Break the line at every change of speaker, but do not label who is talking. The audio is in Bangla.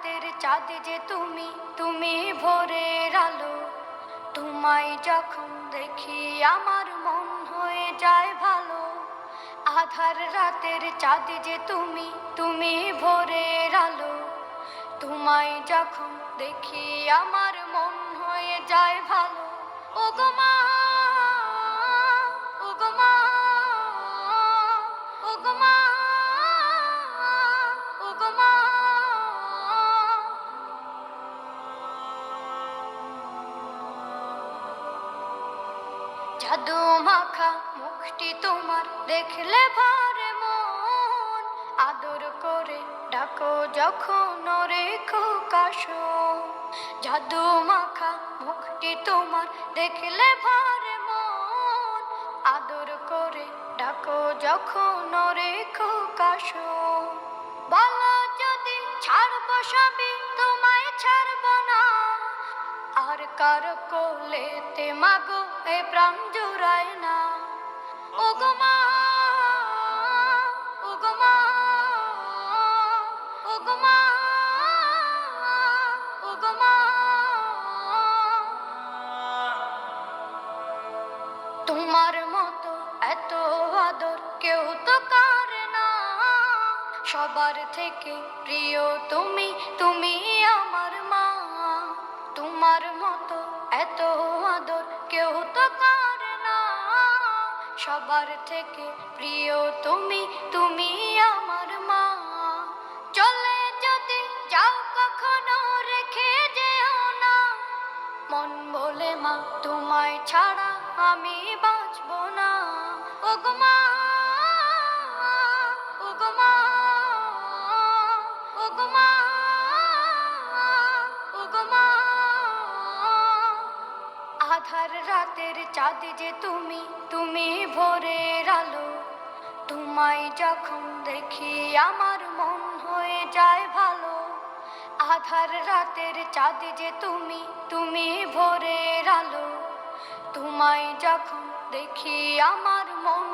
রাতের চাঁদ যে তুমি, তুমি ভোরের আলো। তোমায় যখন দেখি আমার মন হয়ে যায় ভালো। আধার রাতের চাঁদ যে তুমি, তুমি ভোরের আলো। তোমায় যখন দেখি আমার মন হয়ে যায় ভালো। ওগো মা, ওগো মা, ওগো মা, ওগো মা। জাদু মাখা মুখটি তোমার দেখলে ভরে মন। আদর করে ডাকো যখন রেখো কাশো। জাদু মাখা মুখটি তোমার দেখলে ভরে মন। আদর করে ডাকো যখন রেখো কাশো। বলো যদি ছাড়বো সবই, তোমায় ছাড়বো না। আর কার কোলেতে মাগো এ প্রাণ জুড়ায় না। ওগো মা, ওগো মা, ওগো মা, ওগো মা। তোমার মতো এত আদর কেউ তো করে না। সবার থেকে প্রিয় তুমি, তুমি আমার মা। তোমার মতো এত আদর কেউ তো করে না। সবার থেকে প্রিয় তুমি, তুমি আমার মা। চলে যদি যাও কখনো রেখে যেও না। মন বলে মা তোমায় ছাড়া আমি বাঁচবো না। ওগো মা, ওগো মা, ওগো মা, ওগো মা। আধার রাতের চাঁদ যে তুমি, তুমি ভোরের আলো। তোমায় যখন দেখি আমার মন হয়ে যায় ভালো। আধার রাতের চাঁদ যে তুমি, তুমি ভোরের আলো। তোমায় যখন দেখি আমার মন